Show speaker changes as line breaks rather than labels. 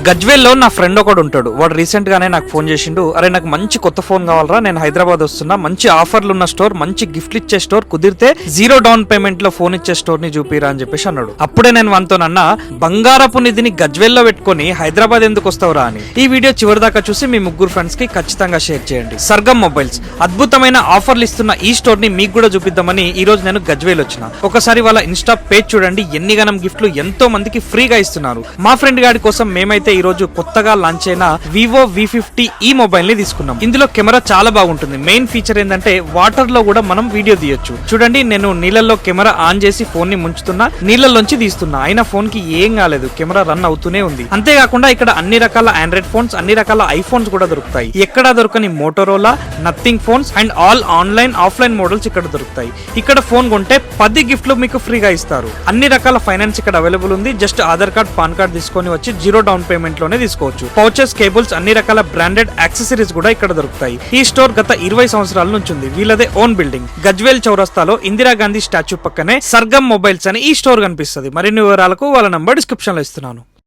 గజ్వేల్లో నా ఫ్రెండ్ ఒకడు ఉంటాడు. వాడు రీసెంట్ గానే నాకు ఫోన్ చేసిండు, అరే నాకు మంచి కొత్త ఫోన్ కావాలరా, నేను హైదరాబాద్ వస్తున్నా, మంచి ఆఫర్లు ఉన్న స్టోర్, మంచి గిఫ్ట్లు ఇచ్చే స్టోర్, కుదిరితే 0 డౌన్ పేమెంట్ లో ఫోన్ ఇచ్చే స్టోర్ ని చూపిరా అని చెప్పేసి అన్నాడు. అప్పుడే నేను వానితోనన్నా, బంగారపు నిధిని గజ్వేల్లో పెట్టుకుని హైదరాబాద్ ఎందుకు వస్తావురా అని. ఈ వీడియో చివరి దాకా చూసి మీ ముగ్గురు ఫ్రెండ్స్ కి ఖచ్చితంగా షేర్ చేయండి. సర్గం మొబైల్స్ అద్భుతమైన ఆఫర్లు ఇస్తున్న ఈ స్టోర్ ని మీకు కూడా చూపిద్దామని ఈ రోజు నేను గజ్వేల్ వచ్చిన. ఒకసారి వాళ్ళ ఇన్స్టా పేజ్ చూడండి, ఎన్ని గనం గిఫ్ట్లు ఎంతో మందికి ఫ్రీగా ఇస్తున్నారు. మా ఫ్రెండ్ గాడి కోసం మేమైతే ఈ రోజు కొత్తగా లాంచ్ అయిన వివో V50 ఈ మొబైల్ ని తీసుకున్నాం. ఇందులో కెమెరా చాలా బాగుంటుంది. మెయిన్ ఫీచర్ ఏంటంటే వాటర్ లో కూడా మనం వీడియో తీయొచ్చు. చూడండి, నేను నీళ్ళల్లో కెమెరా ఆన్ చేసి ఫోన్ ని ముంచుతున్నా, నీళ్ళలోంచి తీస్తున్నా, అయినా ఫోన్ కి ఏం కాలేదు, కెమెరా రన్ అవుతూనే ఉంది. అంతేకాకుండా ఇక్కడ అన్ని రకాల ఆండ్రాయిడ్ ఫోన్స్, అన్ని రకాల ఐఫోన్స్ కూడా దొరుకుతాయి. ఎక్కడా దొరకని Motorola, nothing phones and all online offline models ఇక్కడ దొరుకుతాయి. ఇక్కడ ఫోన్ కొంటే 10 గిఫ్ట్లు మీకు ఫ్రీగా ఇస్తారు. అన్ని రకాల ఫైనాన్స్ ఇక్కడ అవైలబుల్ ఉంది. Just Aadhaar card, pan card తీసుకొని వచ్చి 0 డౌన్ పేమెంట్ లోనే తీసుకోవచ్చు. పౌచెస్, కేబుల్స్, అన్ని రకాల బ్రాండెడ్ యాక్సెసరీస్ కూడా ఇక్కడ దొరుకుతాయి. ఈ స్టోర్ గత 20 సంవత్సరాల నుంచి ఉంది. వీళ్ళదే ఓన్ బిల్డింగ్. గజ్వేల్ చౌరస్తాలో ఇందిరాగాంధీ స్టాచ్యూ పక్కనే సర్గం మొబైల్స్ అని ఈ స్టోర్ కనిపిస్తుంది. మరిన్ని వివరాలకు వాళ్ళ నంబర్ డిస్క్రిప్షన్ లో ఇస్తున్నాను.